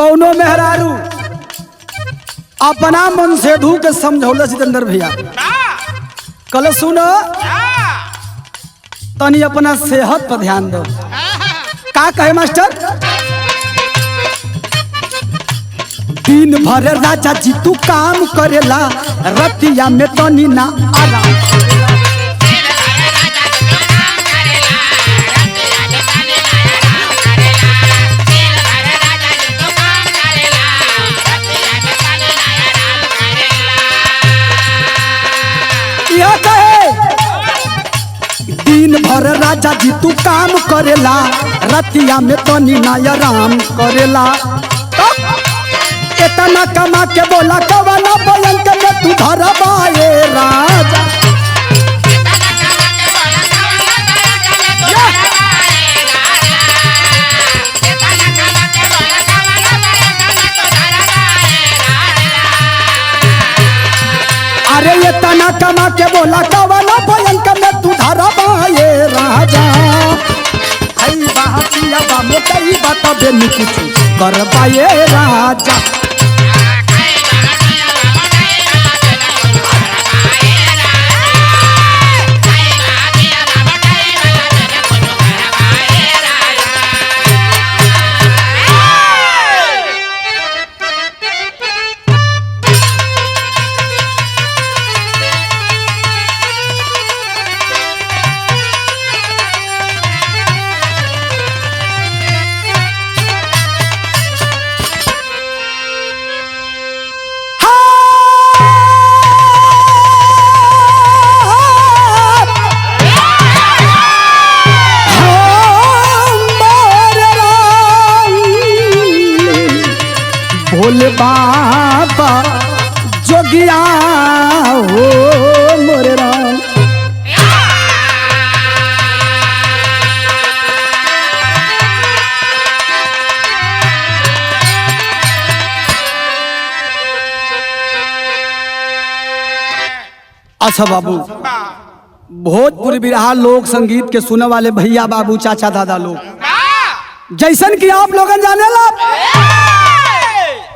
कौनो मेहरारू अपना मन से धू के समझौला जितेंद्र भैया कल सुनो तनी अपना सेहत पर ध्यान दो। का कहे मास्टर? दिन भर राजा जी तू काम करेला, रतिया में तनी ना आराम। दिन भर राजा जी तू काम करेला, रतिया में तनी ना आराम करेला। इतना कमा के बोला कवना बयन के में तू धरबाए राजा। अरे इतना कमा के बोला कवना बयन के में तू धरबाए राजा। आई बातिया बा मोटई बात बेनी कुछ करबाए राजा। भोले बाबा जोगिया हो मोरे राम। अच्छा बाबू, भोजपुरी बिरहा लोक संगीत के सुने वाले भैया बाबू चाचा दादा लोग जैसन कि आप लोगन जाने ला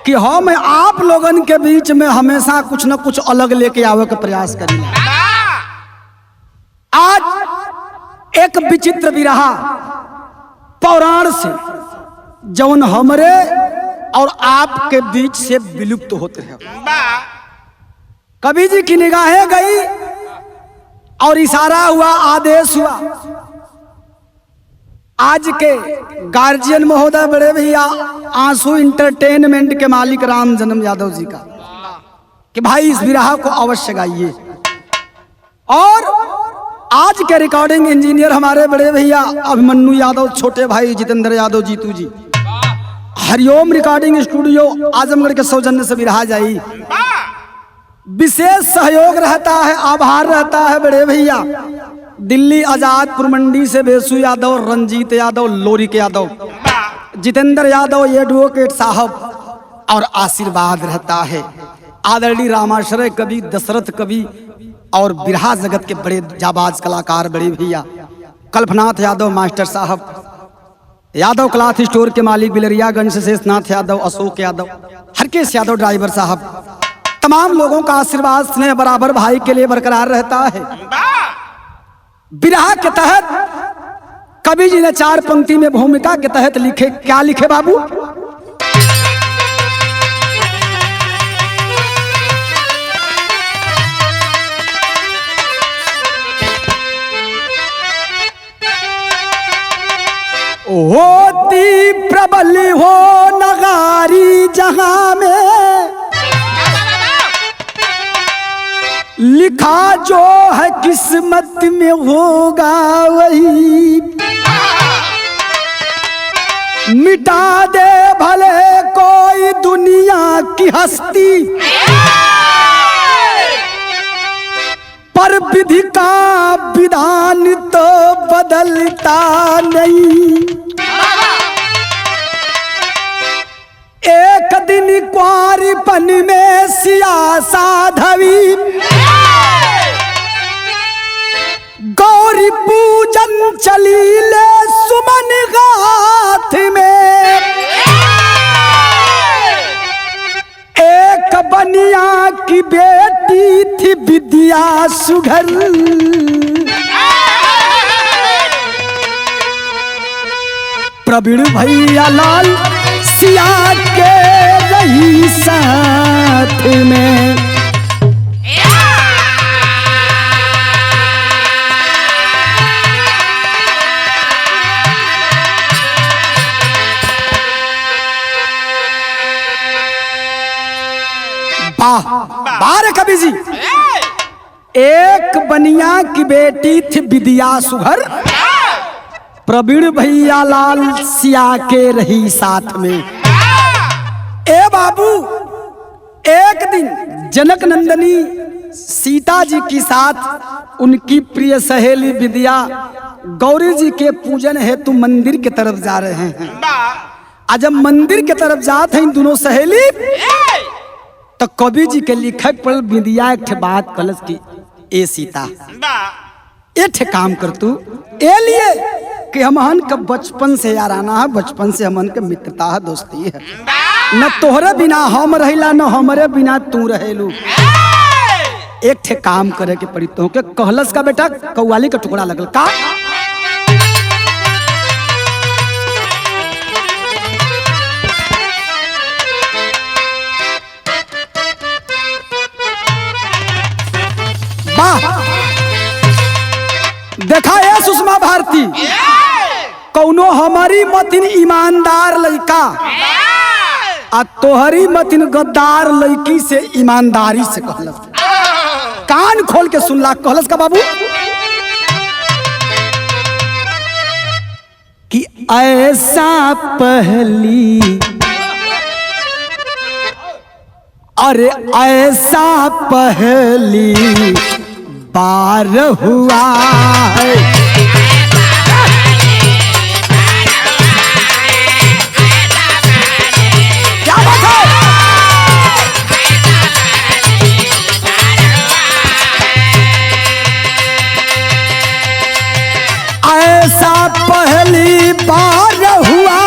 कि हम आप लोगन के बीच में हमेशा कुछ न कुछ अलग लेके आवे के प्रयास करेंगे। आज एक विचित्र बिरहा पौराण से जौन हमरे और आपके बीच से विलुप्त होते हैं। कवि जी की निगाहें गई और इशारा हुआ, आदेश हुआ। आज के गार्जियन महोदय बड़े भैया आंसू इंटरटेनमेंट के मालिक राम जन्म यादव जी का कि भाई इस बिरहा को अवश्य गाइए। और आज के रिकॉर्डिंग इंजीनियर हमारे बड़े भैया अभिमन्यु यादव, छोटे भाई जितेंद्र यादव जीतू जी, हरिओम रिकॉर्डिंग स्टूडियो आजमगढ़ के सौजन्य से बिरहा जाई। विशेष सहयोग रहता है, आभार रहता है बड़े भैया दिल्ली आजादपुर मंडी से बेसु यादव, रंजीत यादव, लोरिक यादव, जितेंद्र यादव एडवोकेट साहब। और आशीर्वाद रहता है आदरणीय रामाश्रय कवि, दशरथ कवि और बिरहा जगत के बड़े जाबाज कलाकार बड़े भैया कल्पनाथ यादव मास्टर साहब, यादव क्लॉथ स्टोर के मालिक बिलरियागंज से शेषनाथ यादव, अशोक यादव, हरकेश यादव ड्राइवर साहब, तमाम लोगों का आशीर्वाद स्नेह बराबर भाई के लिए बरकरार रहता है। बिरहा के तहत कवि जी ने 4 पंक्ति में भूमिका के तहत लिखे। क्या लिखे बाबू? होती प्रबल हो नगारी जहां में, लिखा जो है किस्मत में होगा वही। मिटा दे भले कोई दुनिया की हस्ती, पर विधि का विधान तो बदलता नहीं। एक दिन कुंवारीपन में सियासा धवी, गौरी पूजन चली ले सुमन गाथ में। की बेटी थी विद्या सुघर, प्रवीण भैया लाल सिया के रही साथ में। बार कवि जी, एक बनिया की बेटी थी विद्या सुघर, प्रवीण भैया लाल सिया के रही साथ में। ए बाबू, एक दिन जनक नंदनी सीता जी के साथ उनकी प्रिय सहेली विद्या गौरी जी के पूजन हेतु मंदिर के तरफ जा रहे हैं। आज जब मंदिर के तरफ जाते हैं दोनों सहेली, तो कवि जी के लिखक पर विद्या एक बात कलस की, ए सीता एक काम कर तू, ए लिए कि हमहन का बचपन से याराना है, बचपन से हमन के मित्रता है, दोस्ती है, न तोहरे बिना हम रहिला न हमरे बिना तू रहेलू। एक काम करे के पड़ी तो के कहलस का बेटा कव्वाली का टुकड़ा लगल का, देखा ये सुषमा भारती, कौनो हमारी मतिन ईमानदार लड़का आ तोहरी मतिन गद्दार लड़की से ईमानदारी से कहलस, कान खोल के सुनला। कहलस का बाबू कि ऐसा पहली, अरे ऐसा पहली बार हुआ है, क्या बात है, ऐसा पहली बार हुआ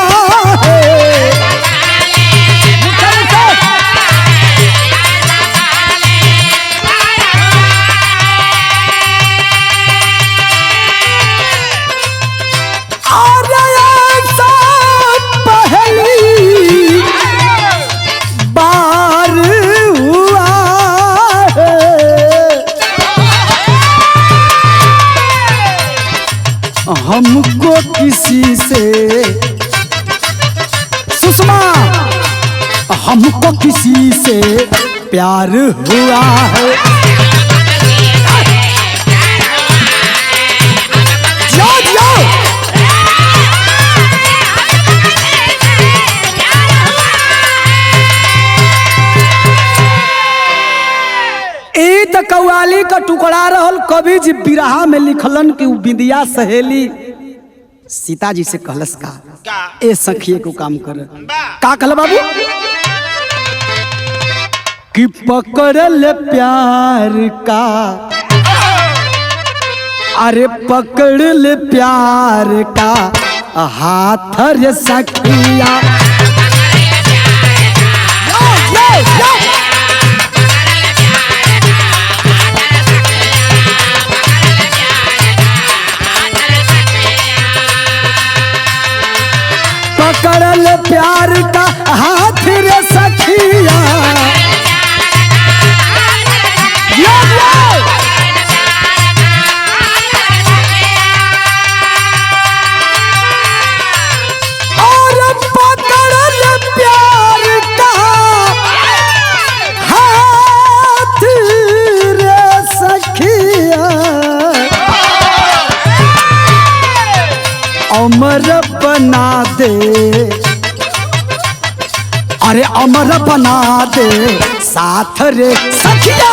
है, हमको किसी से सुषमा, हमको किसी से प्यार हुआ है, जाओ जाओ ई तो कव्वाली का टुकड़ा रहल। कवि जी बिरहा में लिखलन कि विद्या सहेली सीता जी से कहलस का, ए सखिए को काम कर का कहल बाबू कि पकड़ ले प्यार का, अरे पकड़ ले प्यार का हाथ रे सखिया, पकड़ल प्यार का हाथ रे सखिया, और पकड़ल प्यार का हाथ रे सखिया, अमर बना दे, अरे अमर बना दे साथ रे सखिया,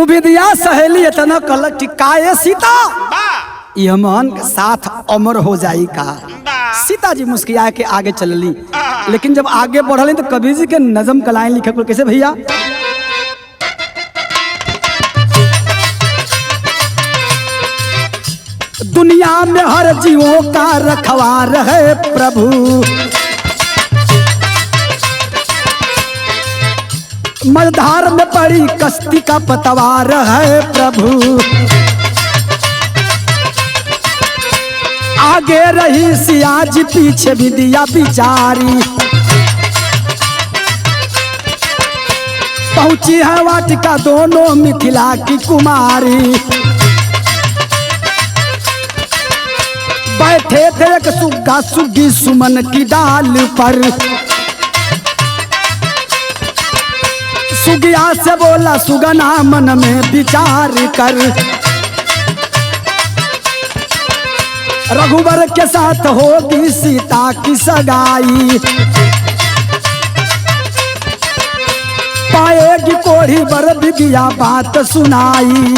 विद्या सहेली इतना कहलक कि काहे सीता ये हमन के साथ अमर हो जाई का। सीता जी मुस्किया के आगे चलली, लेकिन जब आगे बढ़ली तो कवि जी के नजम कलाएं लिखे कैसे भैया, दुनिया में हर जीवों का रखवार है प्रभु। मझधार में पड़ी कश्ती का पतवार है प्रभु। आगे रही सियाज पीछे विद्या बिचारी, पहुंची है वाटिका दोनों मिथिला की कुमारी। बैठे थे एक सुग्गा सुग्गी सुमन की डाल पर, सुगिया से बोला सुगना मन में विचार कर। रघुवर के साथ होगी सीता की सगाई, पाएगी कोढ़ी बर विद्या बात सुनाई।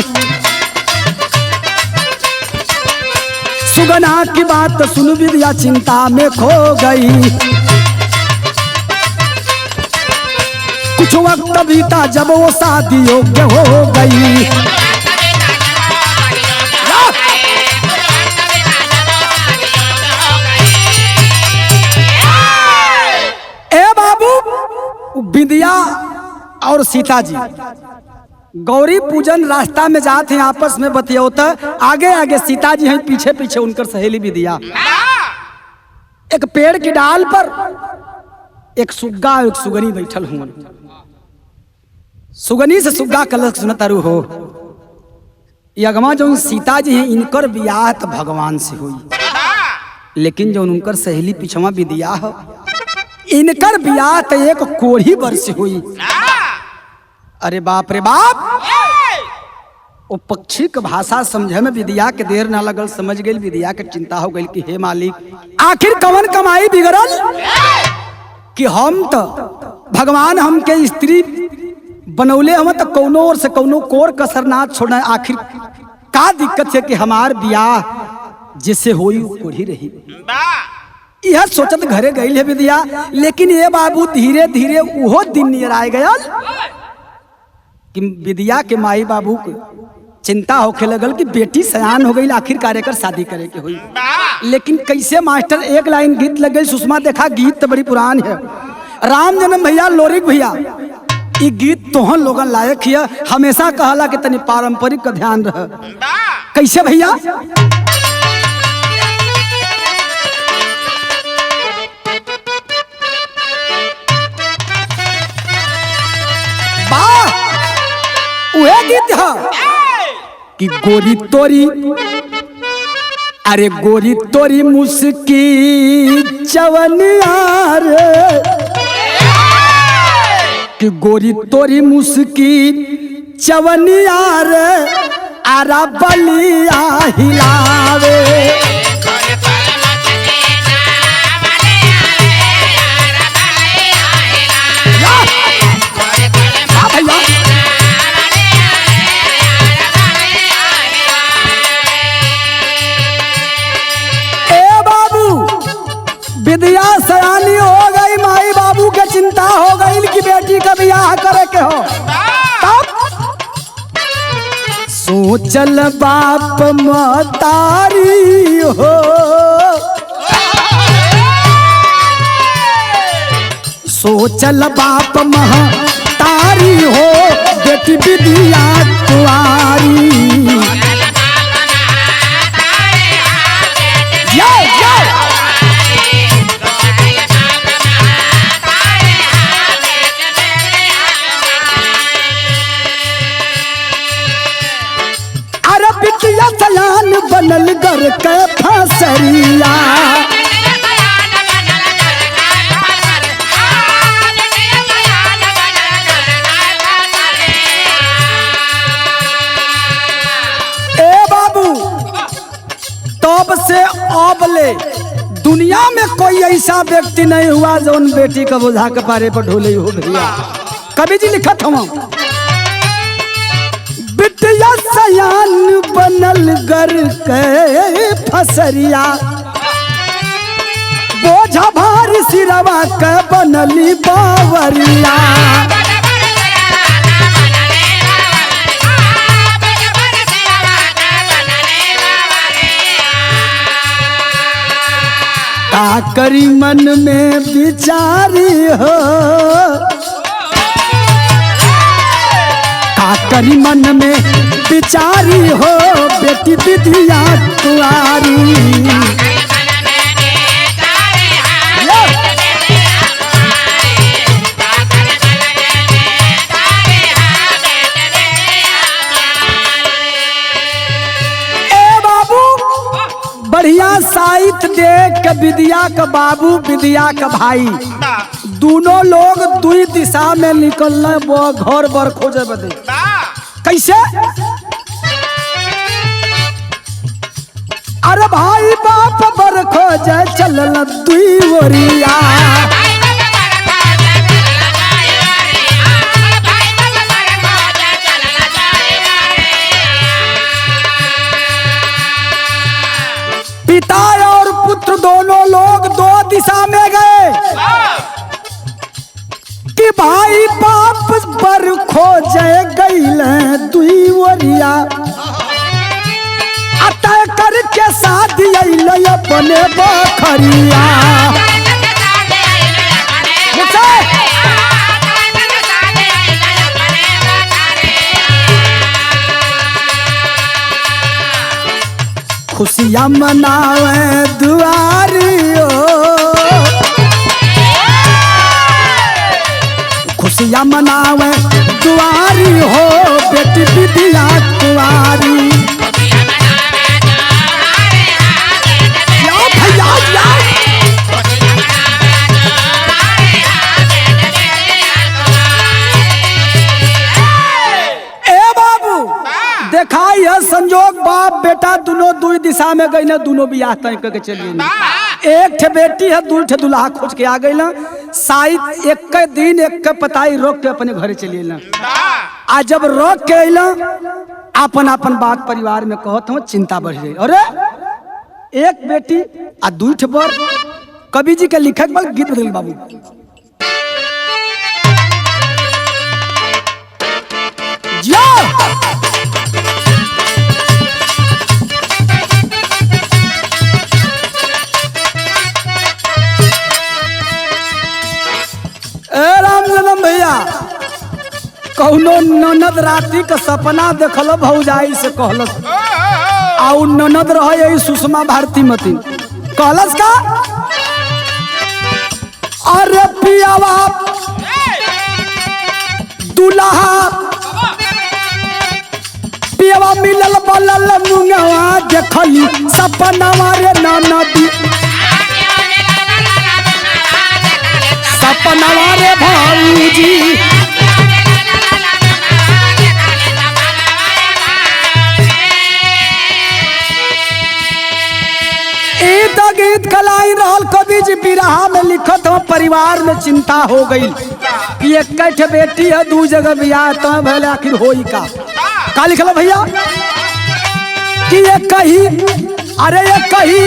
सुगना की बात सुन विद्या चिंता में खो गई। कुछ वक्त बीता जब वो शादी योग्य हो गई। विद्या और सीता जी गौरी पूजन रास्ता में जाते हैं, आपस में बतियोता। आगे आगे सीता जी हैं, पीछे पीछे उनकर सहेली विद्या। एक पेड़ की डाल पर एक सुग्गा और एक सुगनी बैठल हुआ। सुगनी से सुग्गा कलश सुनतारू हो, यगमा जो सीता जी हैं इनकर बियाह तो भगवान से हुई, लेकिन जो उनकर सहेली पिछवा विद्या हो इनकर बियाह तो एक कोढ़ी वर्ष हुई। अरे बाप रे बाप, वो पक्षी के भाषा समझे में विद्या के देर ना लगल, समझ गई। विद्या के चिंता हो गई कि हे मालिक आखिर कवन कमाई बिगड़ल कि हम तो भगवान हमके स्त्री बनौले हम तो कौनो और से कौनो कोर कसर ना छोड़ना। आखिर का दिक्कत है कि हमार बियाह जिससे होई कोढ़ी रही। यह सोचत घरे गई है विद्या, लेकिन ये बाबू धीरे धीरे वो दिन नियर आए गया कि विद्या के माई बाबू को चिंता होखे लगल कि बेटी सयान हो गई, आखिर कार्यकर शादी करे के हुई। लेकिन कैसे मास्टर एक लाइन गीत लग गई। सुषमा देखा गीत तो बड़ी पुरान है, राम जन्म भैया लोरिक भैया, ये गीत तोहन लोगन लायक है। हमेशा कहला कि तनी पारंपरिक का ध्यान रह। कैसे भैया? वह गीत है कि गोरी तोरी, अरे गोरी तोरी मुस्की चवनिया रे, कि गोरी तोरी मुस्की चवनिया रे, आरा बलिया हिलावे। विद्या सयानी हो गई, माई बाबू के चिंता हो गई कि बेटी का बियाह करे के हो। तब सोचल बाप मतारी हो, सोचल बाप महतारी हो, बेटी विद्या कुंवारी। सयान बनल घर के फसरिया, ए बाबू तब से अब ले दुनिया में कोई ऐसा व्यक्ति नहीं हुआ जो उन बेटी का बोझा के पारे पर ढोले हो भैया। कवि जी लिखत हम बिटिया सयान बनल घर के फसरिया, बोझा भारी सिरवा के बनली बावरिया। करी मन में विचारी हो, का करी मन में विचारी हो, बेटी विद्या कुंवारी। बढ़िया साहित्य देख के विद्या का बाबू विद्या का भाई दोनों लोग दुई दिशा में निकलने घर बर खोजे बदे। कैसे? अरे भाई बाप बर खोजे चलल दुई ओरिया, पिता और पुत्र दोनों लोग दो दिशा में गए कि भाई बाप पर खोजे गईल दुई ओरिया, अतः करके शादी अइल अपने बखरिया। खुशियाँ मनावे दुआरियो, खुशियाँ मनावे दुआरी हो, बेटी विद्या कुंवारी। देखा यह संजोग बाप बेटा दोनों दुई दिशा में गई ना, दोनों बियाह तय करके चलिए ना। एक ठे बेटी है, दू ठे दुल्हा खोज के आ गई ना। शायद एक दिन एक पताई रोक के अपने घरे चलिए ना। आज जब रोक के अला अपन अपन बात परिवार में कहत हूँ, चिंता बढ़ गई। अरे एक बेटी आ दू ठे बर, कवि जी के लिखक बल गीत बदल बाबू। राम जनम भैया कौनो ननद राती का सपना देखल भौजाई से कहलस, आउ ननद रहे सुषमा भारती मती कहलस का, अरे पियावा दुल्हा पियावा मिलल बलल मुंगवा देखली सपना रे ननदी, सपना रे भाऊजी। गीत कलाई रहल कवि जी बिरहा में लिखत हो, परिवार में चिंता हो गई कि एक बेटी है दू जगह बियाह तो भले आखिर होई का लिखल भैया कि ये कही, अरे ये कही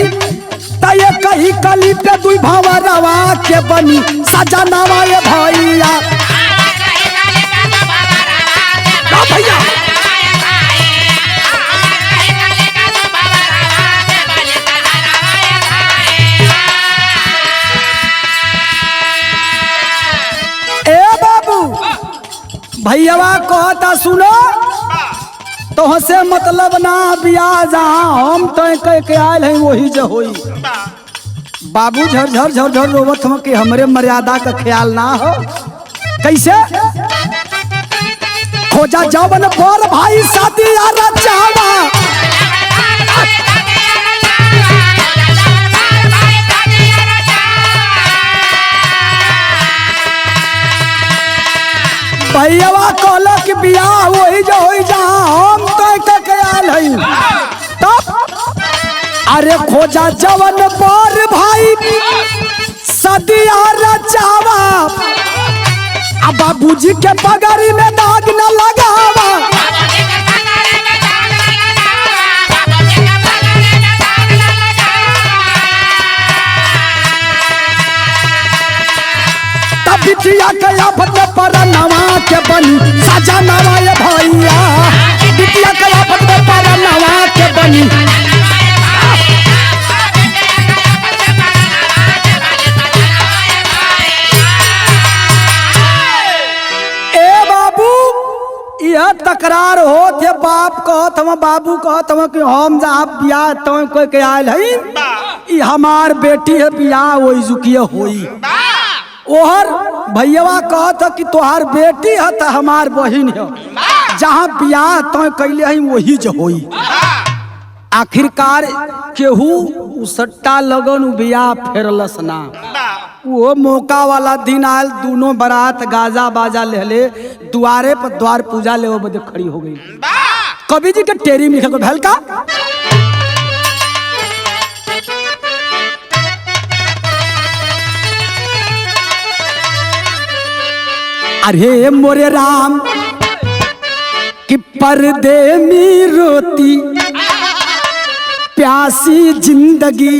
त ये कही कली पे दुई भावा रवा के बनी सजनावा ये भैया। भैया भैयावा कहता सुनो, तो से मतलब ना बियाह जहाँ हम तो कह के आयल है वही जो होई। बाबू झरझर झरझर रोवत हम कि हमरे मर्यादा का ख्याल ना हो। कैसे? खोजा जवन पर भाई शादी यार चावा, भैयावा कहला कि बियाह वही जो होई जहाँ हम तो के आयल हई। तब अरे खोजा जवन पर भाई सदिया रचावा, अब बाबूजी के पगड़ी में दाग न लगावा। तब बिटिया कया फट पर नवा के बनी सजनवा ये भैया, बिटिया कया फट पर नवा के बनी। तकरार हो थे बाप कहत हम बाबू कहत हम कि हम जहाँ बियाह तो कोई के आयल है ई हमार बेटी है बियाह वही जुकिया होई ओहर भैया कहत कि तोहार बेटी है तो हमार बहिन है जहाँ बियाह तो कैले है वही जो होई। आखिरकार केहू सट्टा लगन बियाह फेरलस ना वो मौका वाला दिन आयल दोनों बारात गाजा बाजा ले द्वारे पर द्वार पूजा ले वो बदे खड़ी हो गई। कवि जी के टेरी में लिखा को भैल का अरे मोरे राम कि पर्दे में रोती प्यासी जिंदगी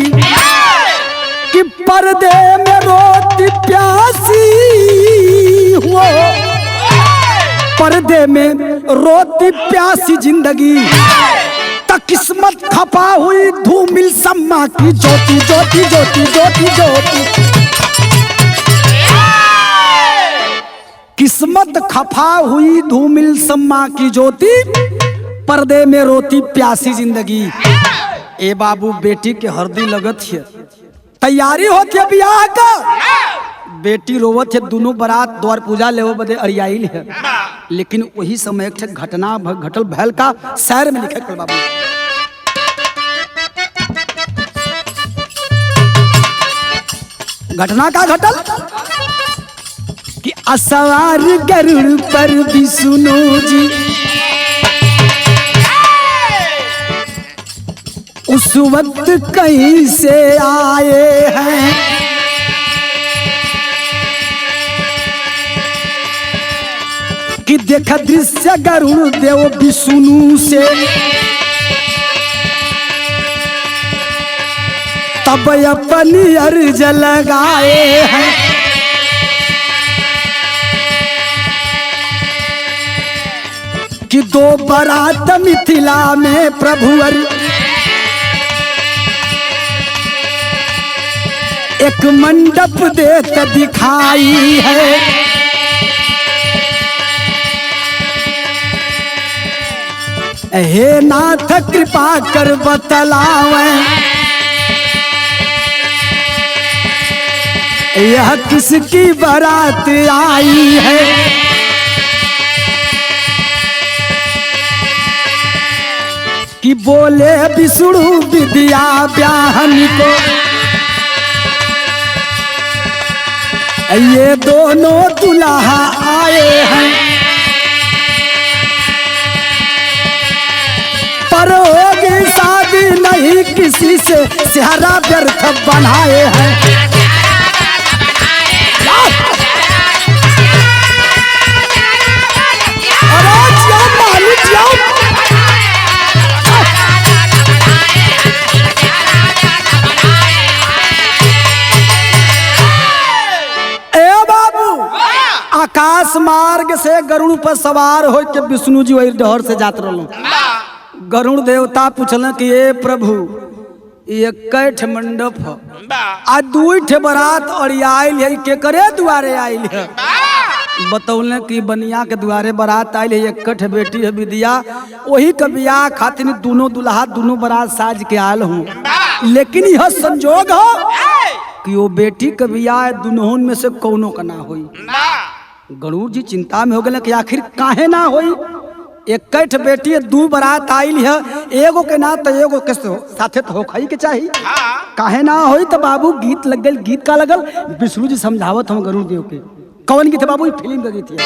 कि पर्दे में रोती प्यासी हो पर्दे में रोती प्यासी जिंदगी त किस्मत खपा हुई धूमिल सम्मा की ज्योति ज्योति ज्योति ज्योति ज्योति किस्मत खफा हुई धूमिल सम्मा की ज्योति पर्दे में रोती प्यासी जिंदगी। ए बाबू बेटी के हरदी लगत है तैयारी होती है बियाह का बेटी रोवत है दोनों बारात द्वार पूजा ले बदे अरियाइल है लेकिन वही समय एक घटना घटल भैल का शहर में लिखे बाबू घटना का घटल कि असवार गरुड़ पर विष्णु जी उस वक्त कहीं से आए हैं कि देखा दृश्य गरुड़ देव विष्णु से तब अपनी अर्ज लगाए हैं कि दो बारात मिथिला में प्रभुवर एक मंडप देत दिखाई है हे नाथ कृपा कर बतलावे यह किसकी बारात आई है कि बोले विष्णु विद्या ब्याहन को ये दोनों दुल्हा आए हैं पर होगी शादी नहीं किसी से सेहरा व्यर्थ बनाए हैं। अरे जाओ मालिक जाओ आकाश मार्ग से गरुड़ पर सवार हो के विष्णु जी वही डहर से जात रहो गरुड़ देवता पूछल कि ये प्रभु एक मंडप आ दुठ बारात और आयल है के करे दुआरे आयल है बतौले कि बनिया के दुआरे बारात आयल है एक बेटी है विद्या वही के बियाह खातिर दोनों दुल्हा दोनों बारात साज के आयल हूँ लेकिन यह संजोग हो कि वो बेटी के बियाह दोनों में से कौनो का ना होई। गरुड़ जी चिंता में हो गए कि आखिर काहे ना होई एक बेटी दू बारात आइल है एगो के ना तो एगो के साथे तो होखई के चाहिए काहे ना होई तो बाबू गीत लग गई गीत का लगल विष्णु जी समझावत हम गरुड़ देव के कौन गीत बाबू फिल्म का गीत है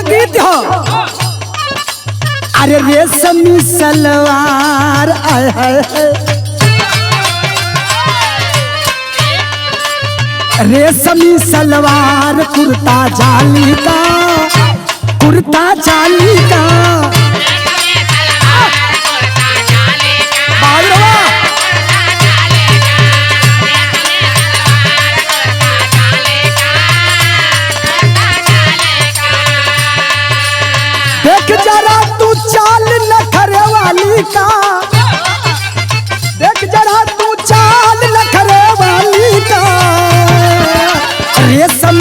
गीत हो अरे रेशमी सलवार रेशमी सलवार कुर्ता जाली का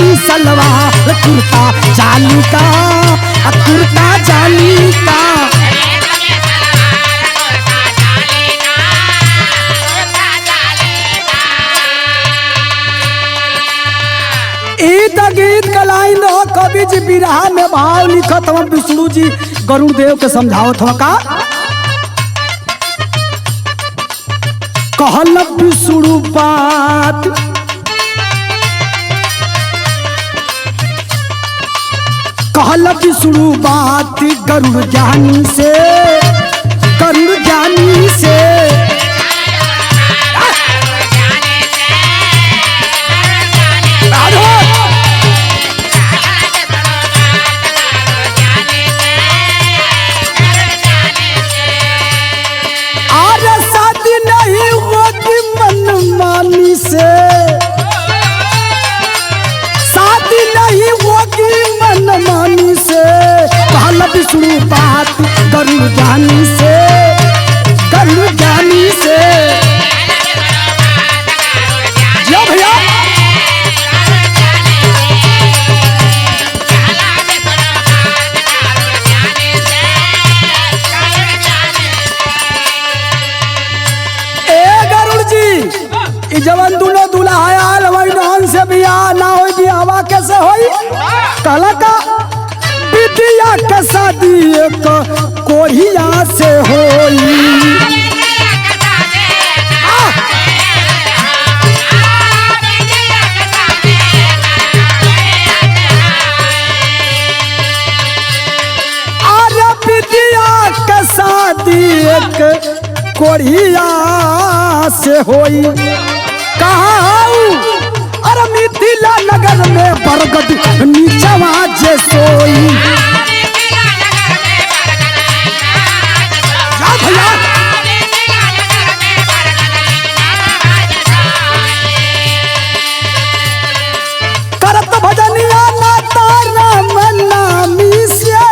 जानी सलवार कुर्ता जाली का, कुर्ता जाली का। गीत का लाइन हो कवि जी बिरहा में भाव लिखत हम विष्णु जी गरुड़ देव के समझावत हो का कहल विष्णु बात, कहल विष्णु बात गरुड़ ज्ञानी से, गरुड़ ज्ञानी से। विष्णु बात गरुड़ ज्ञानी से, गरुड़ ज्ञानी से। जो भैया ए गरुड़ जी जवन दोनों दूल्हा आयल वही नहन से बियाह ना हो बियाहवा कैसे होई कहला का बिटिया के शादी एक कोढ़िया से होई। अरे बिटिया के शादी एक कोढ़िया से होई। कहाँ अरे मिथिला नगर में बरगद नीचवा जे सोई। करत भजनिया ना तारा मनामी से,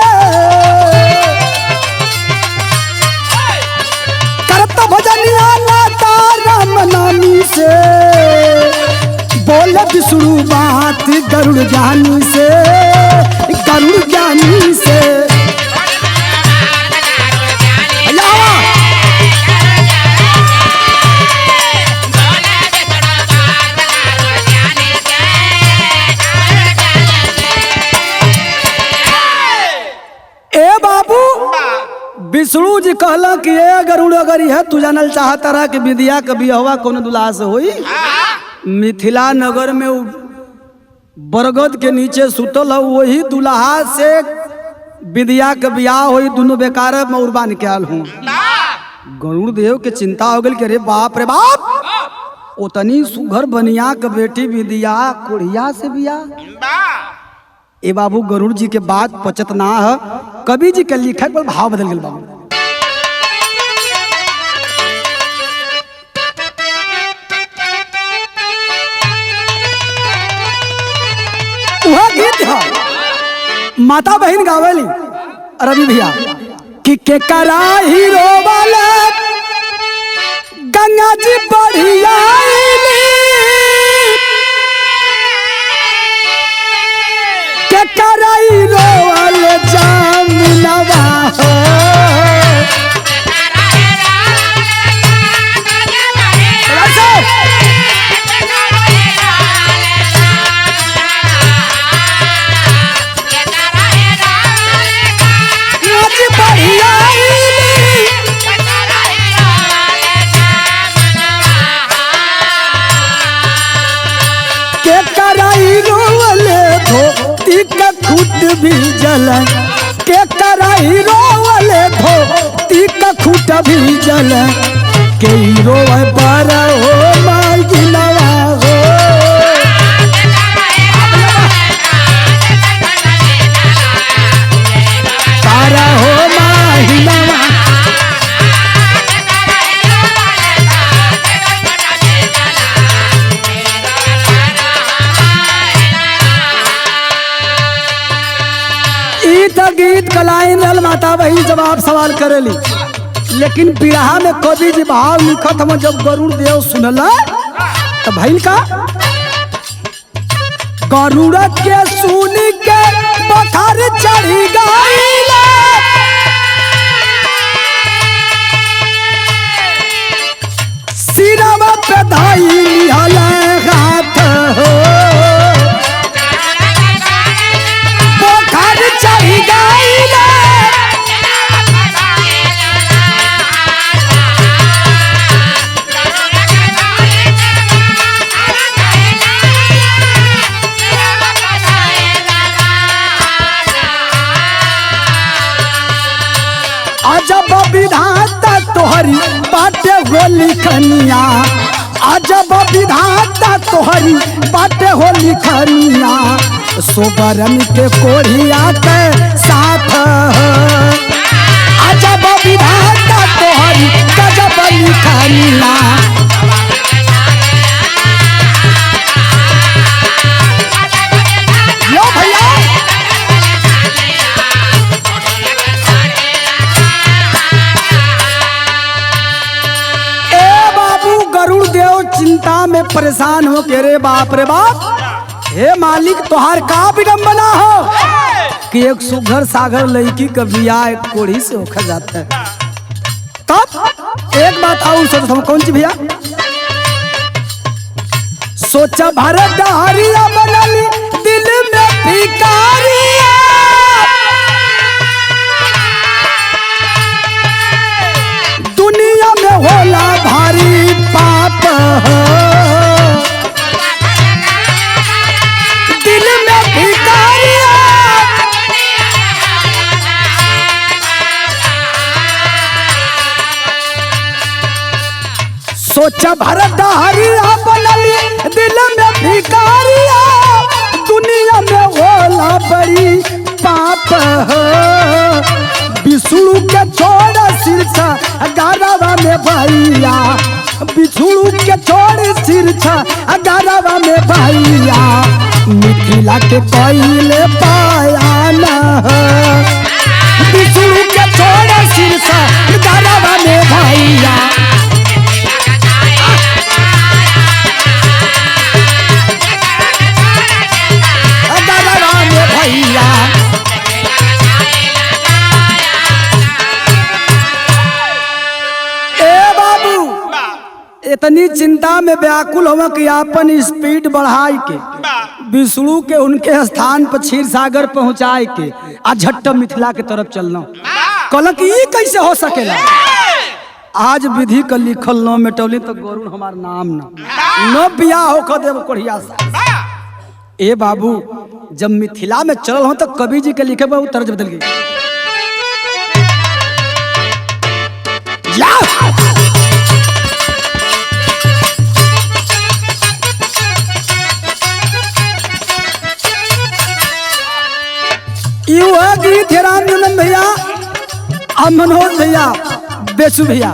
करत भजनिया ना तारा मनामी से। बोल विष्णु बात गरुड़ ज्ञानी से, गरुड़ ज्ञानी से। ए बाबू विष्णु जी कहला कि ए गरुड़ अगर है तू जानल चाहता रहा कि विद्या के बियाहवा कौन दुल्हा से होई मिथिला नगर में बरगद के नीचे सुतल है वही दुल्हा से विद्या के बियाह होई। दोनों बेकार मौरबान के आल हूँ। गरुड़ देव के चिंता हो गई कि अरे बाप रे बाप उतनी सुघर बनिया के बेटी विद्या कोढ़िया से बियाह। ए बाबू गरुड़ जी के बात पचत ना है। कवि जी के लिखे पर भाव बदल गया बाबू। वह गीत है माता बहन गावेली रवि भैया कि के करा हीरो वाला गंगा जी बढ़िया के करा हीरो वाले जामुनवा हो। खूट भी जलन के कराई रोवले धोती का खूट भी जलन के रोवे पर हो माई गिलवा हो। तारा हो माई गिलवा गीत कलाइन रल माता बहन जवाब सवाल करेली। लेकिन बिरहा में कवि जी भाव लिखत हम जब गरुड़ देव सुनला तो भइल का गरुड़ के सुन के बखर चढ़ी गईल, सिरवा पे धाई हाथ हो, बखर चढ़ी गईल। अजब विधाता तोहरी बाटे होली खनिया, अजब विधाता तोहरी बाटे होली खनिया, सोबरन के कोढ़िया के साथ। अजब विधाता तोहरी गजब लिखनिया, यो भैया गरुड़ देव चिंता में परेशान हो के रे बाप, हे मालिक तोहार का विडम्बना हो कि एक सुघर सागर लड़की का बियाह एक कोढ़ी से होकर जाता है। तब एक बात आऊं सोचो, कौन सी भैया? सोचा भारत डहरिया बनली दिल में भिखारिया, दुनिया में होला भारी पाप, दिल में भिखारिया। सोचा भरत डहरिया बनली दिल में भिखारिया, दुनिया में होला बड़ी पाप। बिछुड़ू के छोड़ सिरछा गारवा में भैया, बिछुड़ू के छोड़ सिरछा गारवा में भैया, मिथिला के पहले पायान। बिछुड़ू के छोड़ सिरछा गारवा में भैया, गारवा में भैया। इतनी चिंता में व्याकुल हो कि अपन स्पीड बढ़ाई के विष्णु के उनके स्थान पर क्षीर सागर पहुंचाए के आ झट्ट मिथिला के तरफ चलना। कहल कि ये कैसे हो सकेला? आज विधि का लिखल न मिटौली तो गरुड़ हमार नाम न बियाह होकर देव कोढ़िया से। ए बाबू जब मिथिला में चल हो तो कवि जी के लिखे बहु तर्ज बदल गई। गीत है रामनंदन भैया, मनोज भैया, बेसु भैया,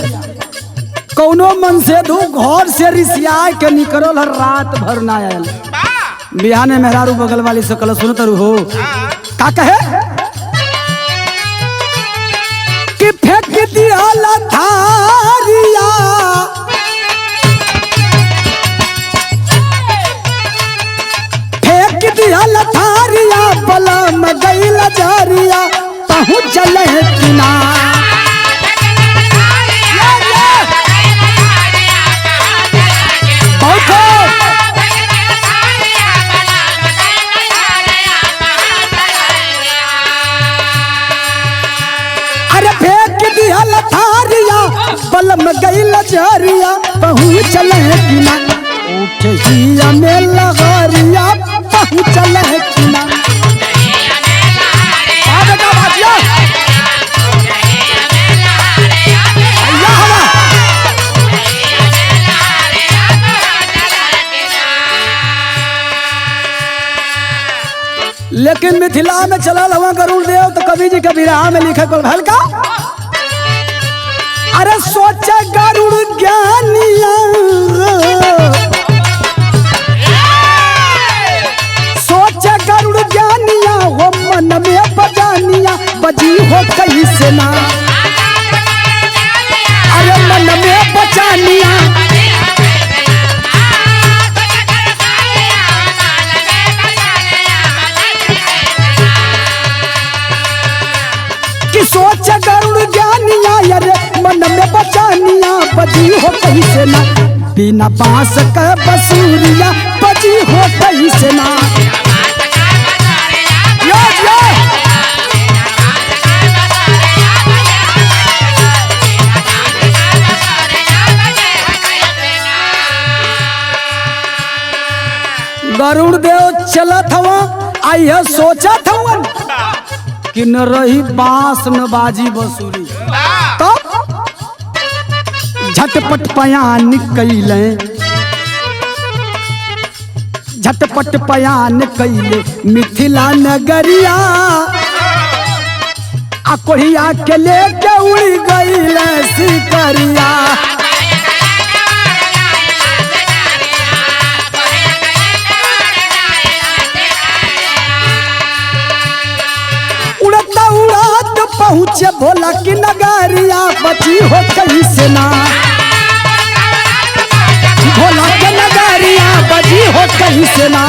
कौनो मन से दू घर से रिसिया के निकल हर रात भर ना आयल। बिहाने मेहरारू बगल वाली से कल सुनत हो का कहे कि फेंक दिया लथारिया, फेंक दिया लथारिया, बला में गई लजारिया, पहुँच चले किनार। अरे फेंक दिया लथारिया, बल में गई लजारिया, पहुँच चले किनार। उठ ही में लगारिया, पहुँच चले किनार। लेकिन मिथिला में चलल हुआ गरुड़ देव तो कवि जी के विरह में लिखे को भल का। अरे सोचे गरुड़ ज्ञानिया, सोचे गरुड़ ज्ञानिया, वो मन में बजानिया, बजी हो कैसे ना। अरे मन में बचानिया, कैसे ना, बिना बांस के बसूरिया बजी हो कैसे ना। गरुड़ देव चलत हवा आइए सोचत हवन कि न रही बांस न बाजी बसूरी, तब झटपट पयान कैले, झटपट पयान कैले मिथिला नगरिया, आ कोढ़िया के लेके उड़ गईले सिकरिया। पहुँचे भोला की नगरिया बची हो कैसे ना, भोला की नगरिया बची हो कैसे ना।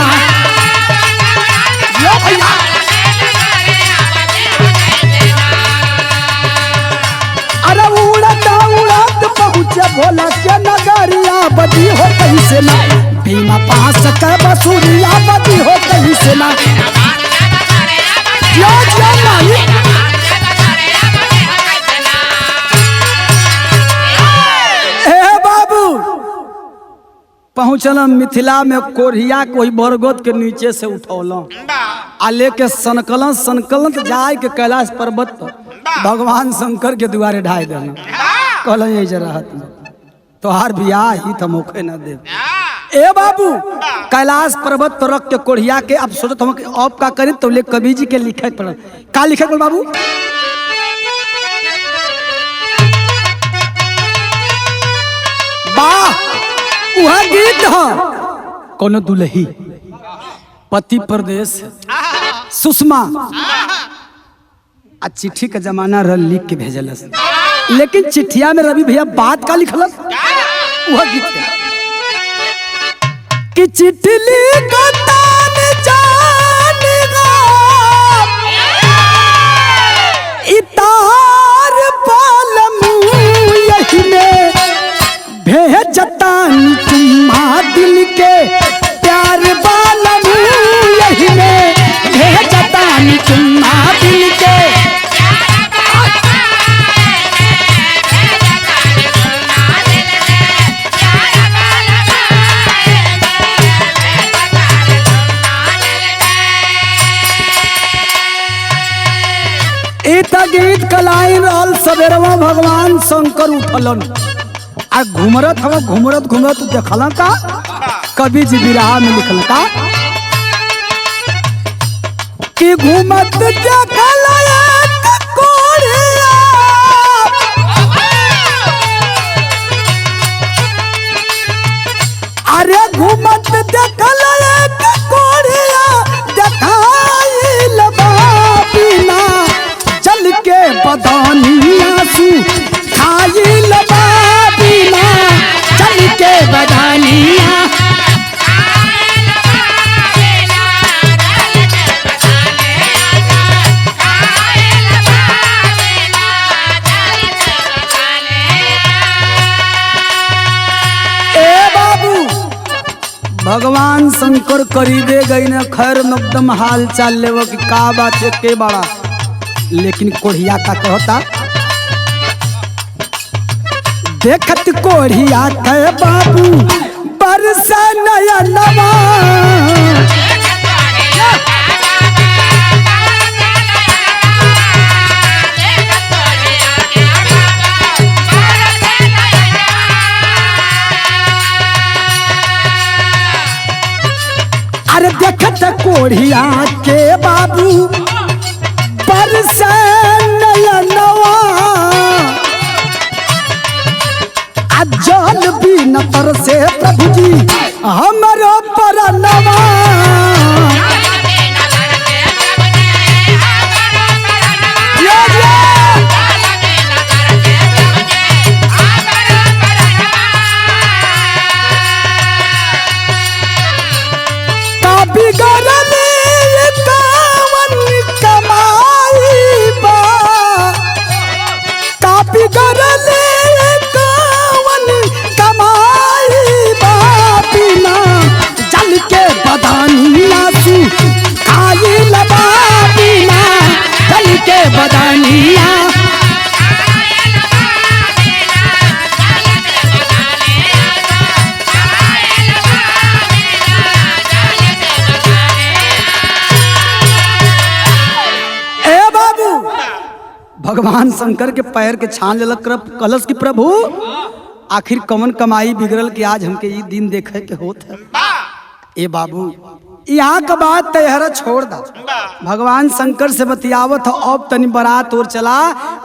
अरे उड़त उड़त पहुँचे भोला के नगरिया बची हो कैसे ना, बिना पास के बसूरिया बची हो कैसे ना। पहुँचल मिथिला में कोढ़िया कोई बरगद के नीचे से उठौल आ लेके सनकलन सनकलन तो जाए के कैलाश पर्वत पर भगवान शंकर के दुआरे ढाई देना, कहल रहत तोहार बियाह ही तो मौके न दे। ए बाबू कैलाश पर्वत पर रख के कोढ़िया के अब सोचत हम अब का करी, तो ले कवि जी के लिखे पड़ल। का लिखे पड़ल बाबू? वाह, वह गीत है कोनो दुल्ही पति प्रदेश सुषमा आ चिट्ठी का जमाना रह लिख के भेजलस, लेकिन चिट्ठिया में रवि भैया बात का लिखलस, वह गीत है कि चिट्ठी लिखता इतार पालमू यही में भेजतानी तुम्हा दिल के प्यार बालमू यही में भेजतानी तुम्हा दिल के। गीत कलाइन रहल सवेरवा भगवान शंकर उठलन आ घुमरत हवा घुमरत घुमरत देखल का कवि जी विराह में लिखल का कि घुमत देखल कोढ़िया अरे घुमत देखल कोढ़िया देखाइल बाबिना चल के बदानिया सु खाइल बाबिना चल के बदानिया। ए बाबू भगवान शंकर करीबे गई न खैर एकदम हाल चाल लेव कि का बात है के बड़ा, लेकिन कोढ़िया का कहता देखत कोढ़िया के बाबू बरसा नया नवा अरे देखत कोढ़िया के बाबू बरसा नया नवा जल भी न तरसे प्रभु जी हमारो परनवा। काबी गरने कावन कमाई बा काबी गरने भगवान शंकर के पैर के छान लेलक कलश की प्रभु आखिर कौन कमाई बिगड़ल कि आज हमके ये दिन देखे के होत है। ए बाबू यहाँ का बात तैहरा छोड़ दा, भगवान शंकर से बतियावत हो। अब तनी बारात और चला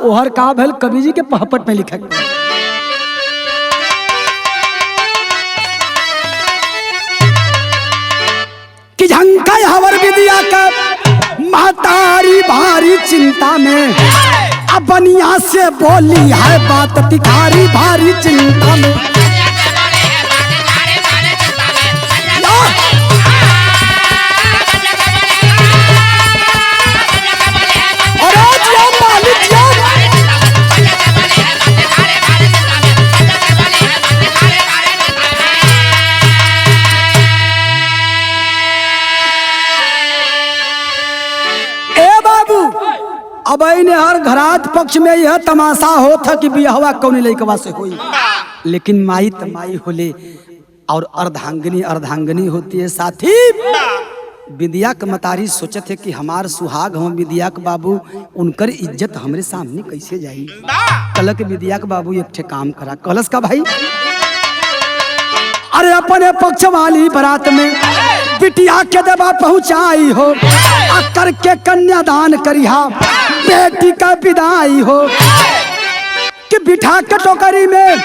ओहर का भल कवि जी के पहपट में लिखा कि झंका हवर विद्या का महतारी भारी चिंता में अब बनिया से बोली है बात तिखारी भारी चिंता में। अब ने हर घरात पक्ष में यह तमाशा होता कि बिहवा कौन लइकवा से होई, लेकिन माई त माई होले और अर्धांगिनी अर्धांगिनी होती है। साथी विद्या के मतारी सोचत है कि हमार सुहाग हम विद्या के बाबू उनकर इज्जत हमरे सामने कैसे जाई। कल के विद्या के बाबू एक ठे काम करा कलश का भाई, अरे अपने पक्ष वाली बारात में बिटिया के दबा पहुंचाई हो, करके कन्यादान करिहा बेटी का विदाई हो कि बिठा के टोकरी में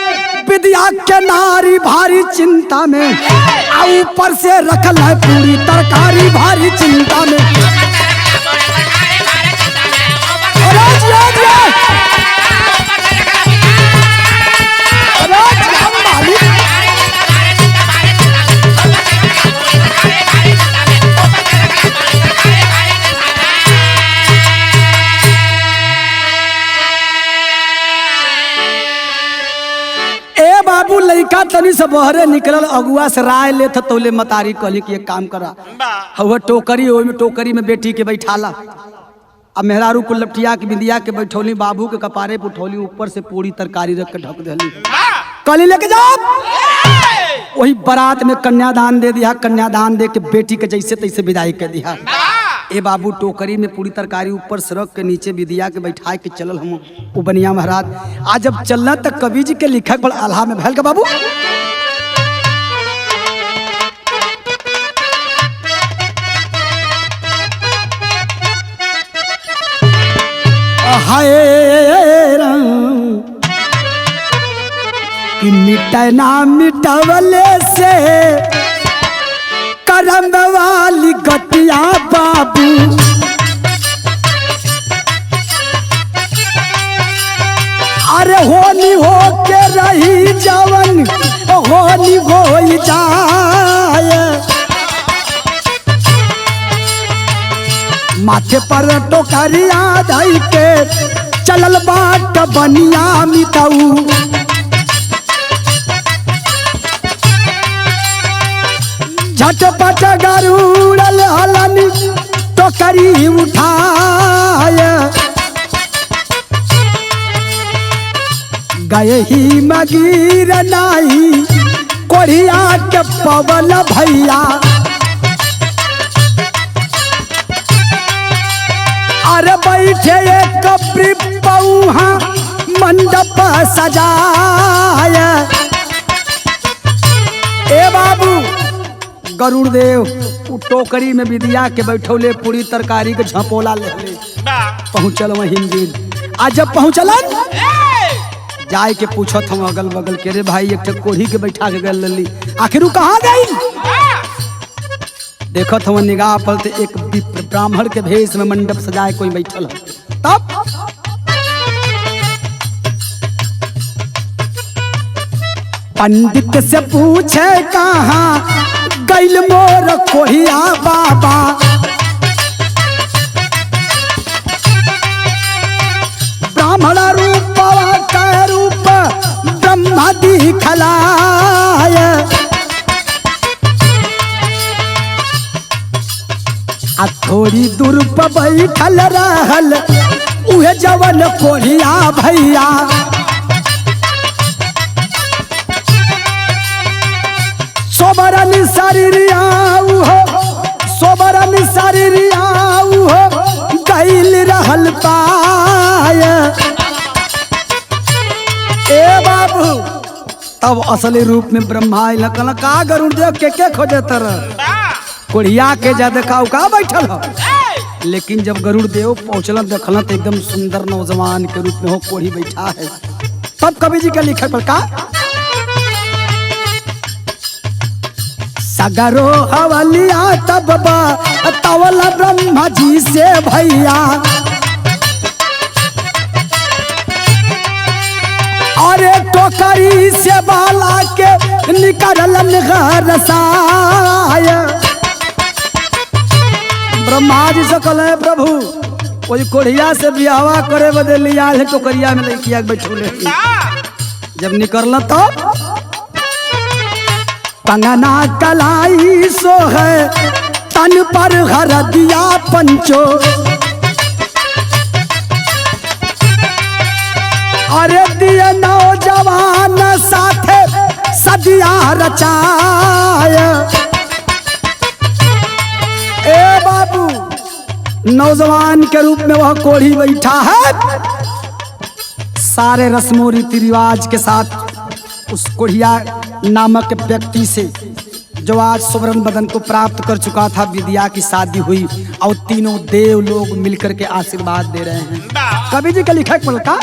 विद्या के नारी भारी चिंता में, ऊपर से रखल है पूरी तरकारी भारी चिंता में। बाबू लइका तनी से बहरे निकलल अगुआ से राय ले तौले मतारी कहली कि एक काम करा हवा टोकरी ओई में टोकरी में बेटी के बैठाला। अब मेहरारू को लपटिया के बिंदिया के बैठौली, बाबू के कपारे पे उठौली, ऊपर से पूरी तरकारी रख के ढक देली, कहली लेके जाओ। वही बारात में कन्यादान दे दिया, कन्यादान दे के बेटी के जैसे तैसे विदाई कर दिया। ए बाबू टोकरी में पूरी तरकारी ऊपर से रख के नीचे विदिया के बैठा के चलल हम वो बनिया महाराज। आज जब चलना तक कवि जी के लिखक बड़ आल्हा में भैल का बाबू हाय कि मिटना मिटवले से करम वाली गतिया बाबू, अरे होनी हो के रही जवन होनी हो जाए, माथे पर टोकरिया धई के चलल बाट बनिया मिताऊ, झटपट गरुड़ल हलन टोकरी उठाए, गए ही मगीर नाई कोढ़िया के पवल भैया, अरे बैठे एक कपरी पौहा मंडप सजाए। ए बाबू गरुड़ देव टोकरी में विदिया के बैठौले पूरी तरकारी के झपोला ले पहुँचल वहीं दिन। आज जब पहुँचलन जाए के पूछत हम अगल बगल के, रे भाई एक कोढ़ी के बैठा के गल लली, आखिर वो कहाँ गई? देखत हम निगाह पर एक ब्राह्मण के भेष में मंडप सजाए कोई बैठल है। तब पंडित से पूछे कहाँ गैल मोर कोढ़िया बाबा, ब्राह्मण रूप का रूप ब्रह्मा दिखलाय, आ थोड़ी दूर पर बैठल रहल उहे जवन कोढ़िया भैया, सोबरन शरीरिया हो सोबरन शरीरिया हो गैल रहल पाय, असली रूप में ब्रह्मा आइल कहला का गरुड़ देव के खोजे तर कोढ़िया के जा देखा का बैठल हो। लेकिन जब गरुड़ देव पहुंचल देखल तो एकदम सुंदर नौजवान के रूप में हो कोढ़ी बैठा है। तब कवि जी के लिखे पर का सगरो हवलिया तब तवल ब्रह्मा जी से भैया अरे टोकरी से बाला के निकलल घर साय। ब्रह्मा जी से कहले प्रभु कोई कोढ़िया से बियावा करे बदे लिया है टोकरिया में लड़किया बैठोले। जब निकलल तो कंगना कलाई सो है तन पर हर दिया पंचो अरे दिए नौजवान साथे सदिया रचाय। ए बाबू नौजवान के रूप में वह कोढ़ी बैठा है। सारे रस्मों रीति रिवाज के साथ उस कोढ़िया नामक व्यक्ति से जो आज सुवर्ण बदन को प्राप्त कर चुका था विद्या की शादी हुई और तीनों देव लोग मिलकर के आशीर्वाद दे रहे हैं। कवि जी का लिखा पलका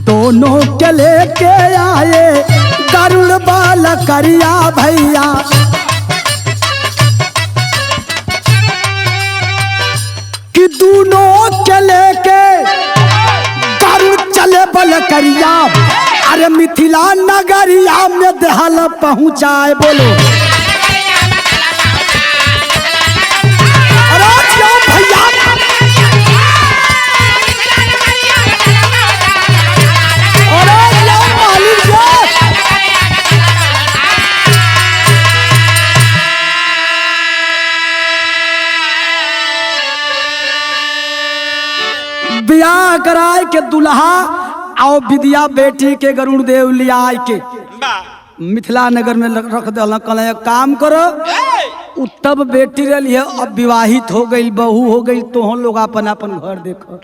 दोनों के लेके आए गरुड़ बाल करिया भैया कि दोनों के लेके गरुड़ चले बल करिया अरे मिथिला नगरिया में देहल पहुंचाए। बोलो अरे भैया बियाह कराए के दुल्हा और विद्या बेटी के गरुड़ देव लिया के मिथिला नगर में रख दल। कहल काम करो तब बेटी रही है अब विवाहित हो गई बहू हो गई तो हम लोग अपन अपन घर देखो।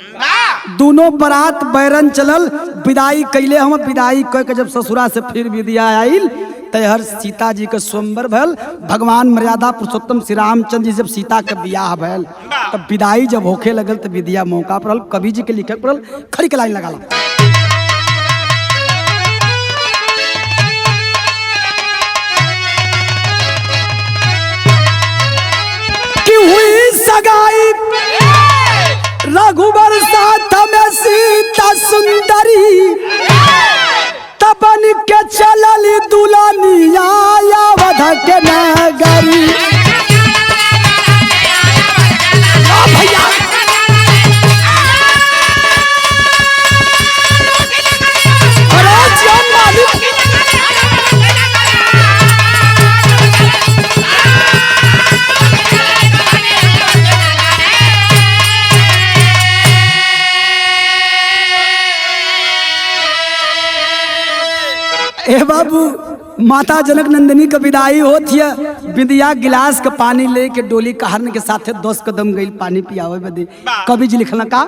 दोनों बारात बैरन चलल विदाई कैले हम विदाई कह के जब ससुरा से फिर विद्या आयल तहर सीता जी के स्वयंवर भल। भगवान मर्यादा पुरुषोत्तम श्री रामचंद्र जी जब सीता के बियाह भल तब विदाई जब होखे लगल तो विद्या मौका पड़ल। कवि जी के लिखे पड़ल खड़ी के लाइन लगा कि हुई सगाई रघुवर साथ में सीता सुंदरी तबन के चलल दुल्हनिया अवध के नगरी। भैया ए बाबू माता जनक नंदिनी का विदाई होती है। विद्या गिलास का पानी लेके डोली कहरन के साथे 10 कदम गई पानी पियावे बदे। कवि जी लिखला का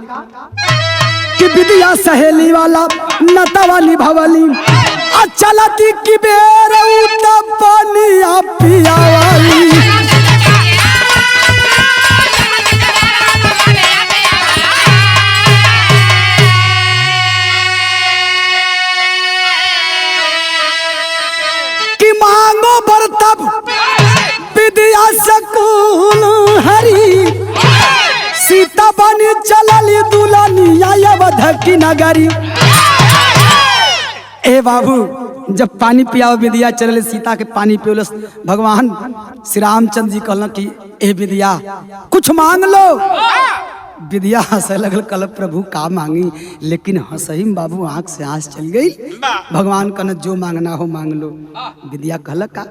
कि विद्या सहेली वाला नतवा निभावली चलती की बेर उतम पानी पियावली। मांगो बरतब विद्या सकूल हरी सीता बनी चलली दुल्हनिया अवध की नगरी। ए बाबू जब पानी पियाओ विद्या चलले सीता के पानी पियोलस भगवान श्री रामचंद्र जी कहल कि ए विद्या कुछ मांग लो। विद्या हंसे लगल कल प्रभु का मांगी लेकिन हंसही बाबू आंख से आंस चल गई। भगवान कहना जो मांगना हो मांग लो। विद्या कहल का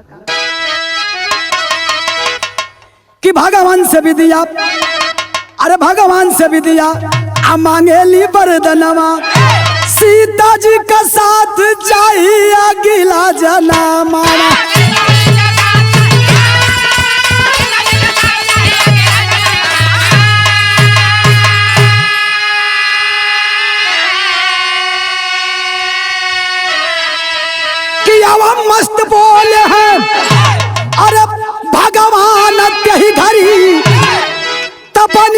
कि भगवान से विद्या अरे भगवान से विद्या आ मांगेली वरदनवा सीता जी का साथ चाहिए अगला जन्म।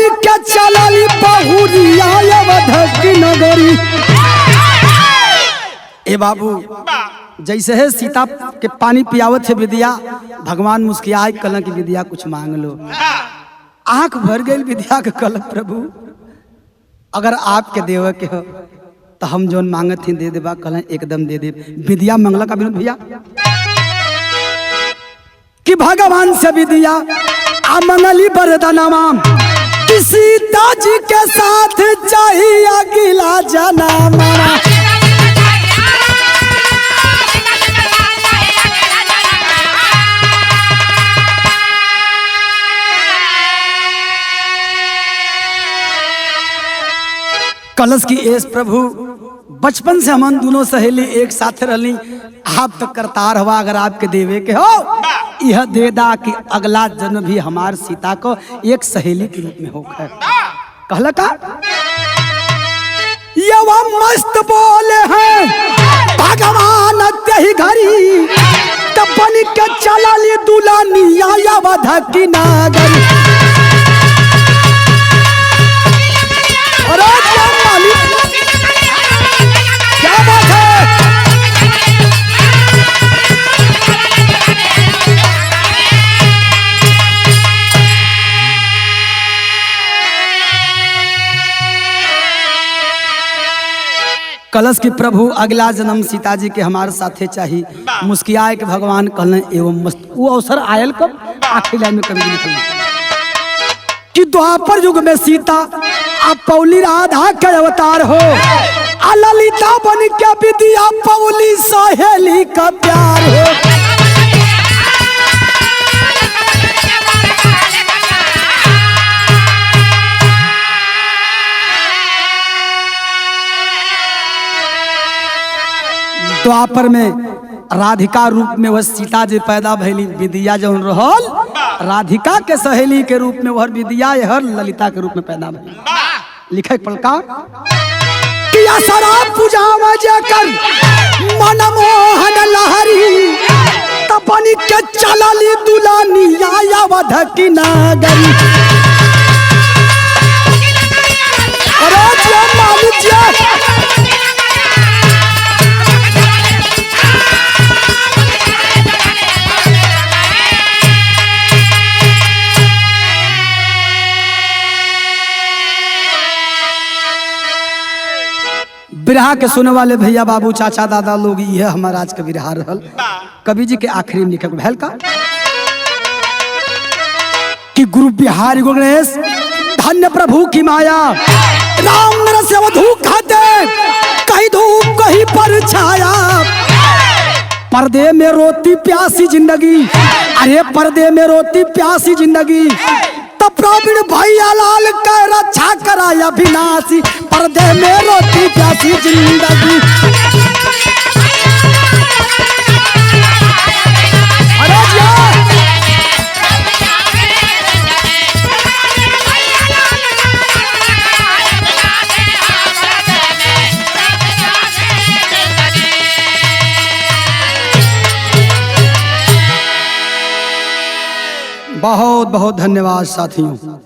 बनी के चलली बहुरिया अवध की नगरी। ए बाबू, जैसे है सीता के पानी पियावत है विद्या, भगवान मुस्कियाए कल की विद्या कुछ मांग लो। आंख भर गई विद्या के कल, प्रभु अगर आपके देव के हो तो हम जोन मांगत ही दे देबा, कल एकदम दे दे। विद्या मंगला का विनोद भैया कि भगवान से विद्या आ मंगली वरदानमा कि सीता जी के साथ चाहिए अगला जन्म। कलश की एस प्रभु, बचपन से हम दोनों सहेली एक साथ रही, आप तो करतार हवा, अगर आपके देवे के हो यह देदा कि अगला जन्म भी हमार सीता को एक सहेली के रूप में होकर। कहला का ये वो मस्त बोले हैं भगवान त्यही घरी, तब बन के चलली दुल्हनिया अवध की नगरी। क्या बात है? कलश की प्रभु अगला जन्म सीता जी के हमारे साथे चाहिए। मुस्कियाए के भगवान कहले एवं मस्त। वो अवसर आयल कब? आखिरी लाइन में कवि लिखल कि द्वापर युग में सीता अब पौली राधा के अवतार हो, ललिता बन के विद्या पौली सहेली का प्यार हो। द्वापर में राधिका रूप में वह सीता जी पैदा भैली, विद्या जौन रहल राधिका के सहेली के रूप में वह विद्या हर ललिता के रूप में पैदा भैली। लिखे पलका कि शराब पूजा में जाकर मनमोहन लहरी, तपनी के चलली दुल्हनिया अवध की नगरी। अरे जो मालिक जी बिरहा के सुने वाले भैया बाबू चाचा दादा लोग, ये हमारा आज का बिरहा रहल। कवि जी के आखिरी में लिखा भैल का कि गुरु बिहारी गणेश धन्य प्रभु की माया, राम नरस वधू खाते कहीं धूप कहीं पर छाया। पर्दे में रोती प्यासी जिंदगी, अरे पर्दे में रोती प्यासी जिंदगी, तो प्रवीण भैया लाल का रक्षा कराया विनाशी। पर्दे में रोती प्यासी जिंदगी। बहुत बहुत धन्यवाद साथियों।